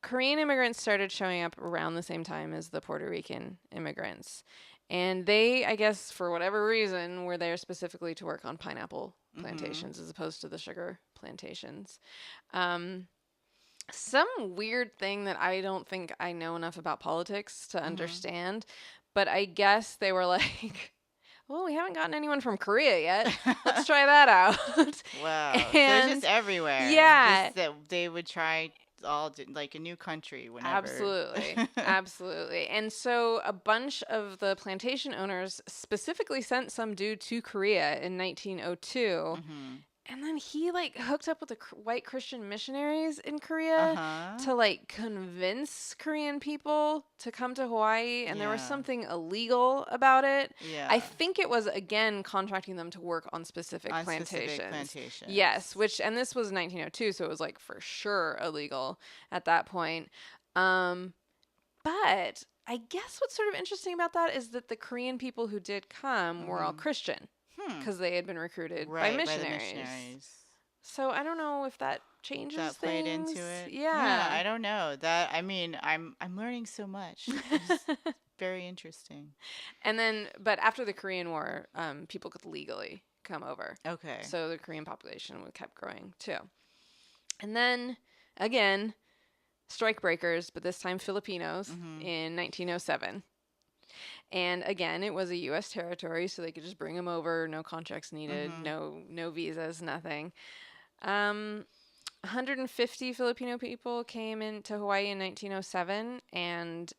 Korean immigrants started showing up around the same time as the Puerto Rican immigrants. And they, I guess, for whatever reason, were there specifically to work on pineapple plantations as opposed to the sugar plantations. Some weird thing that I don't think I know enough about politics to understand, but I guess they were like, well, we haven't gotten anyone from Korea yet. Let's try that out. Wow. So it's just everywhere. Yeah. Just that they would try like a new country whenever. Absolutely. And so a bunch of the plantation owners specifically sent some dude to Korea in 1902. And then he like hooked up with the white Christian missionaries in Korea to like convince Korean people to come to Hawaii. And there was something illegal about it. Yeah. I think it was, again, contracting them to work on specific plantations. Yes, and this was 1902, so it was like for sure illegal at that point. But I guess what's sort of interesting about that is that the Korean people who did come were all Christian. Because they had been recruited by missionaries. So I don't know if that changes that things. Played into it. Yeah, I don't know. I'm learning so much. It's very interesting. And then, but after the Korean War, people could legally come over. Okay. So the Korean population kept growing too. And then again, strikebreakers, but this time Filipinos in 1907. And again, it was a U.S. territory, so they could just bring them over. No contracts needed, no visas, nothing. 150 Filipino people came into Hawaii in 1907, and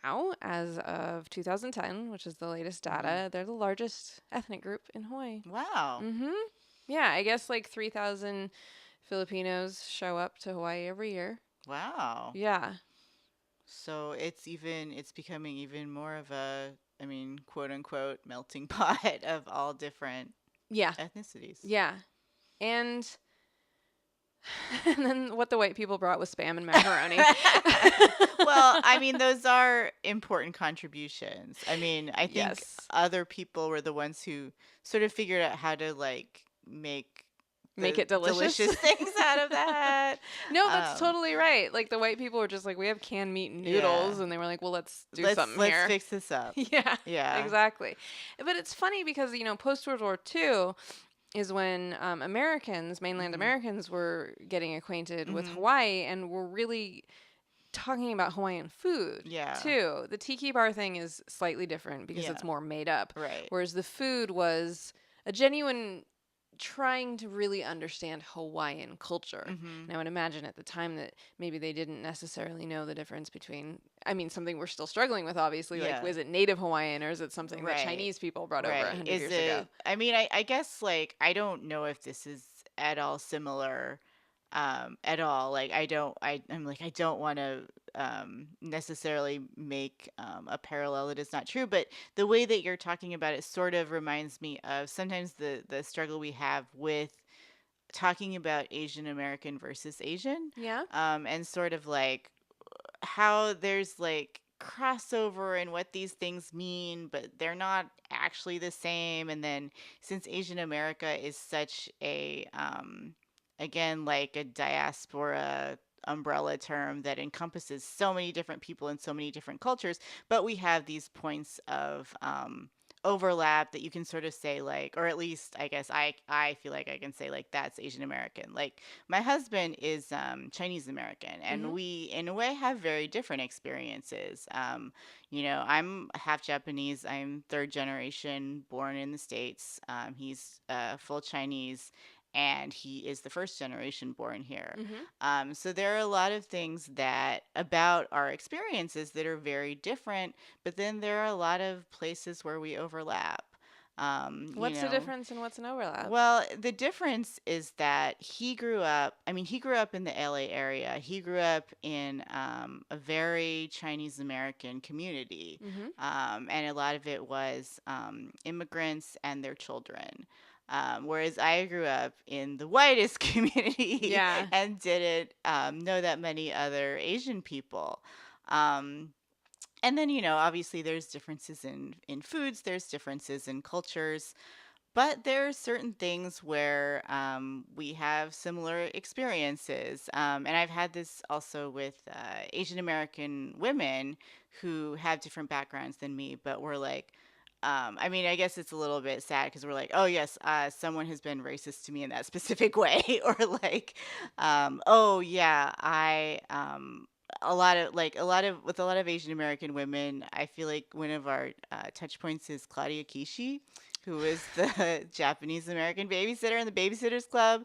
now, as of 2010, which is the latest data, they're the largest ethnic group in Hawaii. Wow. Yeah, I guess like 3,000 Filipinos show up to Hawaii every year. Wow. Yeah. So it's becoming even more of a, quote unquote, melting pot of all different ethnicities. Yeah. And then what the white people brought was Spam and macaroni. Well, those are important contributions. I think other people were the ones who sort of figured out how to like make make it delicious things out of that. No, that's totally right. Like the white people were just like, we have canned meat and noodles, and they were like, well, let's do something here. Let's fix this up. Yeah, exactly. But it's funny because post World War II is when Americans, mainland Americans, were getting acquainted with Hawaii and were really talking about Hawaiian food too. The tiki bar thing is slightly different because it's more made up. Right. Whereas the food was a genuine trying to really understand Hawaiian culture. And I would imagine at the time that maybe they didn't necessarily know the difference between, something we're still struggling with, obviously, like, was it native Hawaiian or is it something that Chinese people brought over 100 years ago? I guess, like, I don't know if this is at all similar at all. Like, I don't want to necessarily make a parallel that is not true, but the way that you're talking about it sort of reminds me of sometimes the struggle we have with talking about Asian American versus Asian. Yeah. And sort of like how there's like crossover and what these things mean, but they're not actually the same. And then since Asian America is such a again, like a diaspora umbrella term that encompasses so many different people and so many different cultures, but we have these points of overlap that you can sort of say, like, or at least I guess I feel like I can say, like, that's Asian American. Like, my husband is Chinese American, and we in a way have very different experiences. I'm half Japanese. I'm third generation born in the States. He's full Chinese, and he is the first generation born here. So there are a lot of things that about our experiences that are very different, but then there are a lot of places where we overlap. What's the difference and what's an overlap? Well, the difference is that he grew up in the LA area. He grew up in a very Chinese American community. And a lot of it was immigrants and their children. Whereas I grew up in the whitest community and didn't know that many other Asian people. And then, obviously there's differences in foods, there's differences in cultures, but there are certain things where we have similar experiences. And I've had this also with Asian American women who have different backgrounds than me, but we're like, I guess it's a little bit sad because we're like, oh yes, someone has been racist to me in that specific way, or like, oh yeah, a lot of Asian American women, I feel like one of our touch points is Claudia Kishi, who is the Japanese American babysitter in the Babysitters Club.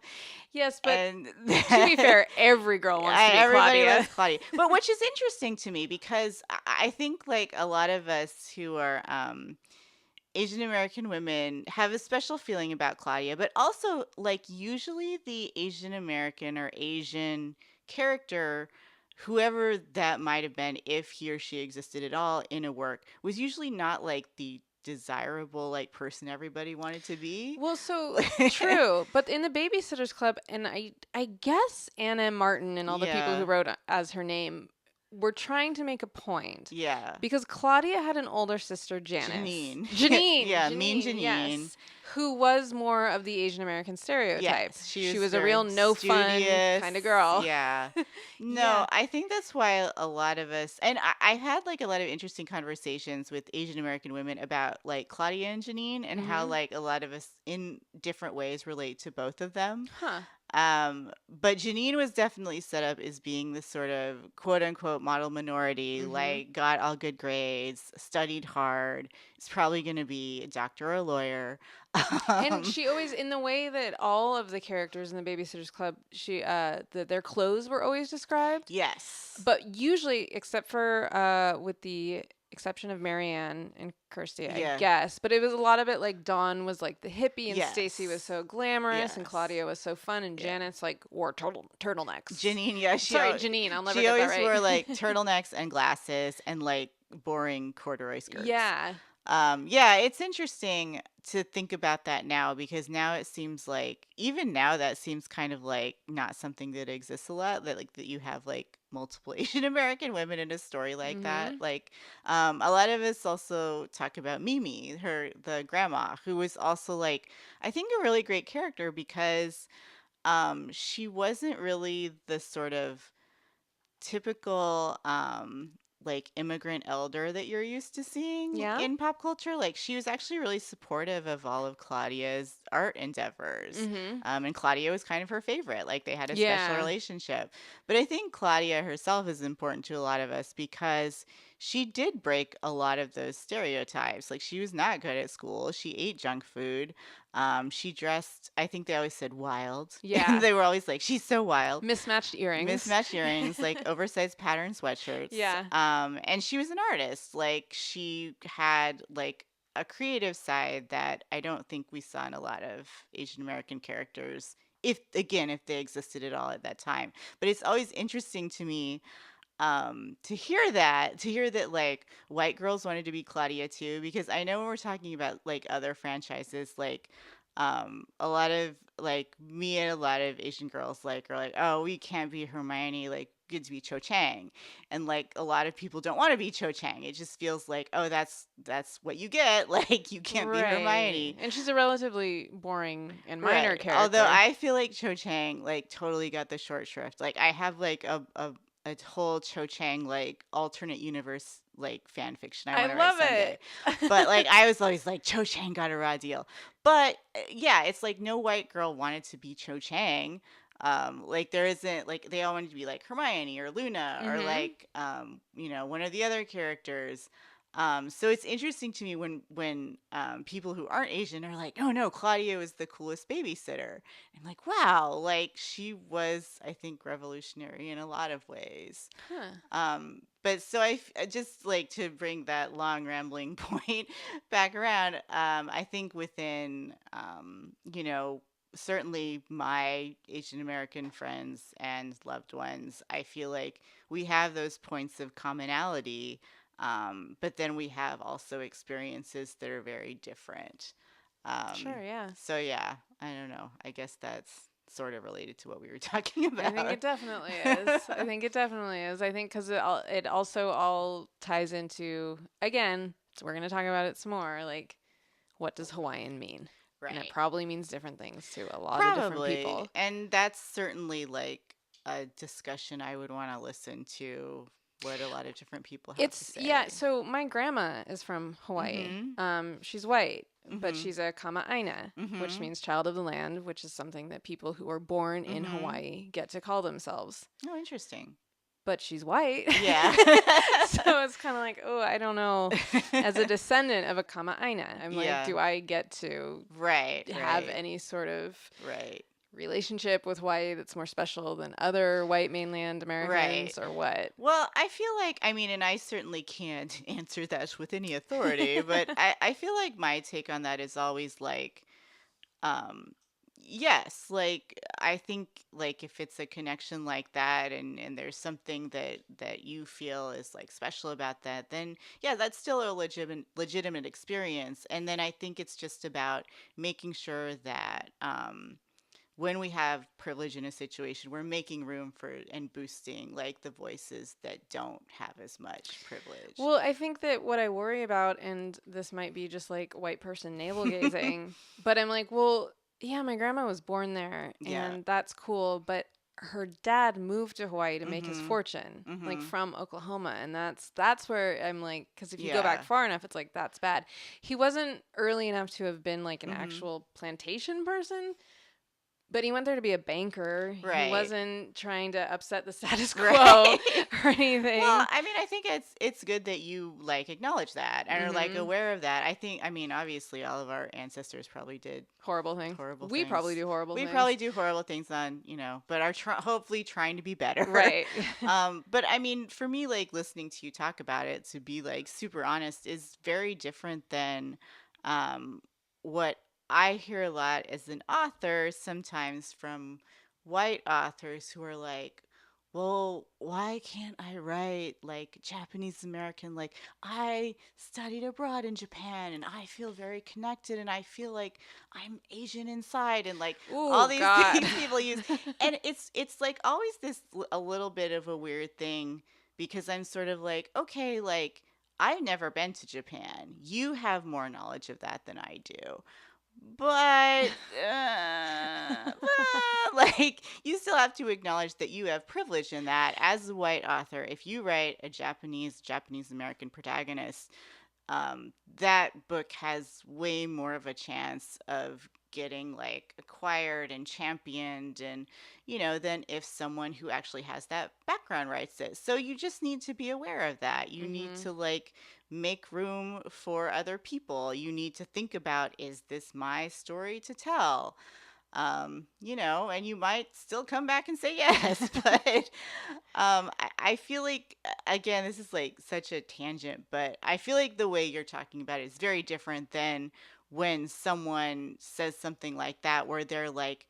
Yes, but to be fair, every girl wants to be everybody Claudia. loves Claudia. But which is interesting to me because I think like a lot of us who are Asian American women have a special feeling about Claudia, but also like usually the Asian American or Asian character, whoever that might have been, if he or she existed at all in a work, was usually not like the desirable like person everybody wanted to be. Well, so true. But in the Babysitters Club, and I guess Anna Martin and all the people who wrote as her name were trying to make a point. Yeah. Because Claudia had an older sister, Janice. Janine. Yeah, Janine, mean Janine. Yes, who was more of the Asian American stereotype. Yes, she was a real no fun kind of girl. Yeah. No, I think that's why a lot of us, and I had like a lot of interesting conversations with Asian American women about like Claudia and Janine and how like a lot of us in different ways relate to both of them. Huh. But Janine was definitely set up as being this sort of quote unquote model minority, like got all good grades, studied hard, is probably going to be a doctor or a lawyer. And she always, in the way that all of the characters in the Babysitters Club, their clothes were always described. Yes. But usually, except for with the exception of Marianne and Kirsty, I guess. But it was a lot of it like Dawn was like the hippie and Stacy was so glamorous and Claudia was so fun and Janice like wore turtlenecks. Janine, Janine, I'll never get that right. She always wore like turtlenecks and glasses and like boring corduroy skirts. Yeah. It's interesting to think about that now because now it seems like even now that seems kind of like not something that exists a lot, that like that you have like multiple Asian American women in a story like that. Like a lot of us also talk about Mimi, the grandma, who was also like I think a really great character because she wasn't really the sort of typical like immigrant elder that you're used to seeing Yeah. in pop culture. Like she was actually really supportive of all of Claudia's art endeavors. Mm-hmm. And Claudia was kind of her favorite. Like they had a special Yeah. relationship. But I think Claudia herself is important to a lot of us because she did break a lot of those stereotypes. Like she was not good at school. She ate junk food. She dressed, I think they always said wild. And Yeah. they were always like, she's so wild. Mismatched earrings. Mismatched earrings, like oversized pattern sweatshirts. Yeah. And she was an artist. Like she had like a creative side that I don't think we saw in a lot of Asian American characters. If if they existed at all at that time. But it's always interesting to me to hear that like white girls wanted to be Claudia too, because I know when we're talking about like other franchises, like a lot of like me and a lot of Asian girls like are like, oh, we can't be Hermione, like good to be Cho Chang, and like a lot of people don't want to be Cho Chang. It just feels like, oh, that's what you get. Like you can't be Hermione, and she's a relatively boring and minor right? character. Although I feel like Cho Chang like totally got the short shrift. Like I have like a whole Cho Chang like alternate universe like fan fiction I want to write someday. But like I was always like Cho Chang got a raw deal. But yeah, it's like no white girl wanted to be Cho Chang. Like there isn't like they all wanted to be like Hermione or Luna or like you know, one of the other characters. So it's interesting to me when people who aren't Asian are like, oh no, Claudia was the coolest babysitter. I'm like, wow, like she was, I think, revolutionary in a lot of ways. But so just like to bring that long rambling point back around, I think within, you know, certainly my Asian American friends and loved ones, I feel like we have those points of commonality, but then we have also experiences that are very different. Sure, yeah. So yeah, I don't know. I guess that's sort of related to what we were talking about. I think it definitely is. I think it definitely is. I think because it also all ties into, again, so we're going to talk about it some more, like, what does Hawaiian mean? Right. And it probably means different things to a lot of different people. And that's certainly like a discussion I would want to listen to what a lot of different people have to say. Yeah, so my grandma is from Hawaii. She's white, but she's a kama'aina, which means child of the land, which is something that people who are born in Hawaii get to call themselves. Oh, interesting. But she's white. Yeah. So it's kind of like, oh, I don't know. As a descendant of a kama'aina, I'm like, do I get to have any sort of relationship with Hawaii that's more special than other white mainland Americans or what? Well, I feel like, I mean, and I certainly can't answer that with any authority, but I feel like my take on that is always like, yes, like I think like if it's a connection like that and there's something that you feel is like special about that, then yeah, that's still a legitimate experience. And then I think it's just about making sure that when we have privilege in a situation, we're making room for and boosting like the voices that don't have as much privilege. Well, I think that what I worry about, and this might be just like white person navel gazing, but I'm like, well, yeah, my grandma was born there and that's cool, but her dad moved to Hawaii to make his fortune, like from Oklahoma. And that's where I'm like, because if you go back far enough, it's like, that's bad. He wasn't early enough to have been like an actual plantation person. But he went there to be a banker. He wasn't trying to upset the status quo or anything. Well, I mean, I think it's good that you like acknowledge that and are like aware of that. I think, I mean, obviously, all of our ancestors probably did horrible things. We probably do horrible things. We probably do horrible things on, you know, but are hopefully trying to be better. Right. But I mean, for me, like listening to you talk about it, to be like super honest, is very different than what I hear a lot as an author sometimes from white authors who are like, well, why can't I write like Japanese American? Like, I studied abroad in Japan and I feel very connected and I feel like I'm Asian inside and like all these things people use. And it's like always this a little bit of a weird thing because I'm sort of like, okay, like I've never been to Japan. You have more knowledge of that than I do. But, like, you still have to acknowledge that you have privilege in that. As a white author, if you write a Japanese American protagonist, that book has way more of a chance of getting like acquired and championed and than if someone who actually has that background writes it. So you just need to be aware of that. You need to like make room for other people. You need to think about, is this my story to tell? And you might still come back and say yes, but I feel like, again, this is like such a tangent, but I feel like the way you're talking about it is very different than when someone says something like that, where they're like,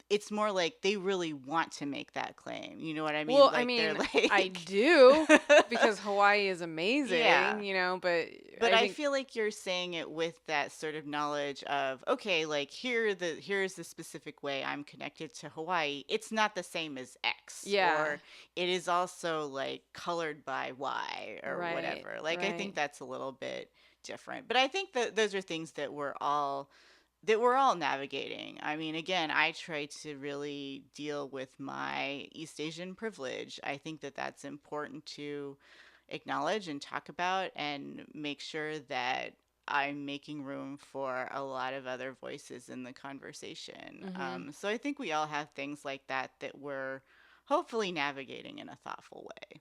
it's more like they really want to make that claim. You know what I mean? Well, like, they're like, I do because Hawaii is amazing, yeah. but I feel like you're saying it with that sort of knowledge of, okay, like here's the specific way I'm connected to Hawaii. It's not the same as X. Yeah. Or it is also like colored by Y or whatever. Like, I think that's a little bit different. But I think that those are things that we're all navigating. I mean, again, I try to really deal with my East Asian privilege. I think that that's important to acknowledge and talk about and make sure that I'm making room for a lot of other voices in the conversation. So I think we all have things like that we're hopefully navigating in a thoughtful way.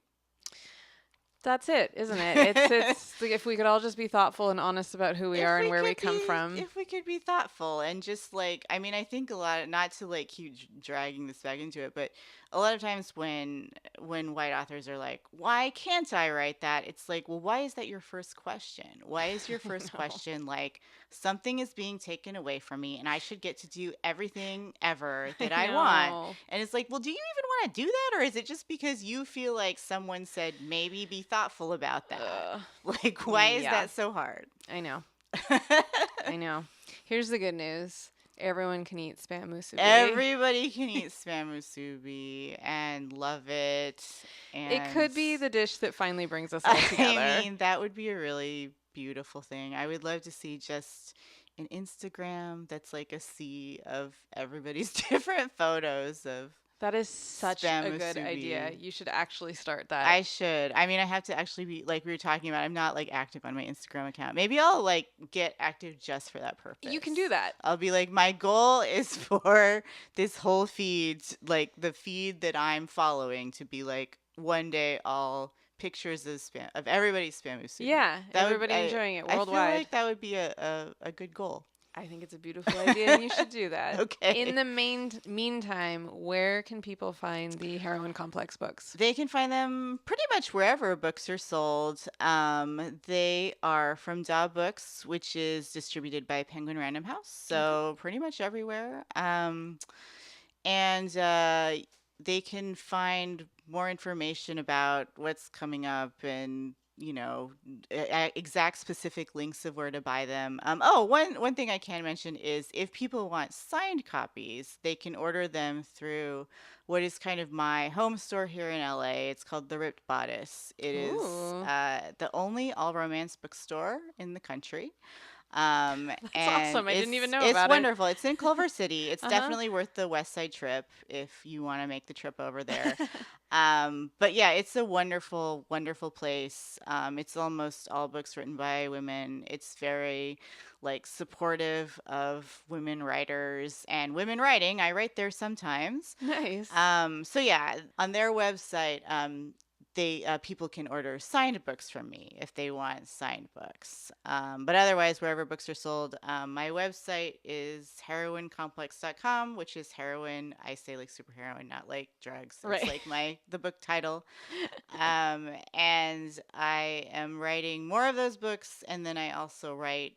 That's it, isn't it? It's like if we could all just be thoughtful and honest about who we are and where we come from. If we could be thoughtful and just like, I mean, I think a lot, not to like keep dragging this back into it, but a lot of times when white authors are like, why can't I write that? It's like, well, why is that your first question? Why is your first question like, something is being taken away from me and I should get to do everything ever that I want? And it's like, well, do you even want to do that? Or is it just because you feel like someone said, maybe be thoughtful about that? Like, why is that so hard? I know. I know. Here's the good news. Everyone can eat spam musubi. Everybody can eat spam musubi and love it. And it could be the dish that finally brings us all together. I mean, that would be a really beautiful thing. I would love to see just an Instagram that's like a sea of everybody's different photos of that is such a good idea. You should actually start that. I should. I mean, I have to actually be, like we were talking about, I'm not like active on my Instagram account. Maybe I'll like get active just for that purpose. You can do that. I'll be like, my goal is for this whole feed, like the feed that I'm following, to be like one day all pictures of everybody's spam musubi. Yeah, everybody enjoying it worldwide. I feel like that would be a good goal. I think it's a beautiful idea, and you should do that. Okay. In the meantime, where can people find the Heroine Complex books? They can find them pretty much wherever books are sold. They are from Daw Books, which is distributed by Penguin Random House, so pretty much everywhere. And they can find more information about what's coming up and exact specific links of where to buy them. One thing I can mention is if people want signed copies, they can order them through what is kind of my home store here in LA. It's called The Ripped Bodice. It is the only all romance bookstore in the country. That's awesome. I didn't even know about it. It's wonderful. It's in Culver City. It's definitely worth the West Side trip if you want to make the trip over there. But yeah, it's a wonderful, wonderful place. It's almost all books written by women. It's very like supportive of women writers and women writing. I write there sometimes. Nice. So yeah, on their website, people can order signed books from me if they want signed books. But otherwise, wherever books are sold, my website is heroinecomplex.com, which is heroin. I say like superheroine, not like drugs. It's like the book title. And I am writing more of those books, and then I also write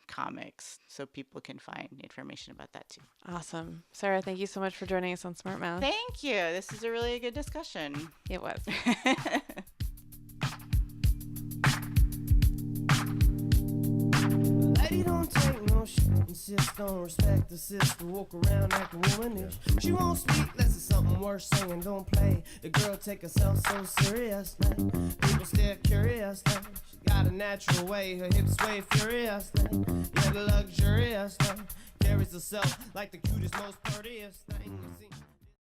comics, so people can find information about that too. Awesome. Sarah, thank you so much for joining us on Smart Mouth. Thank you. This is a really good discussion. It was. Lady, don't take no shit. Insist on respect the sister, walk around acting womanish. She won't speak unless it's something worth saying, don't play. The girl take herself so seriously. People stare curiously. She got a natural way, her hips sway furiously. Yeah, the luxurious thing. Carries herself like the cutest, most prettiest thing.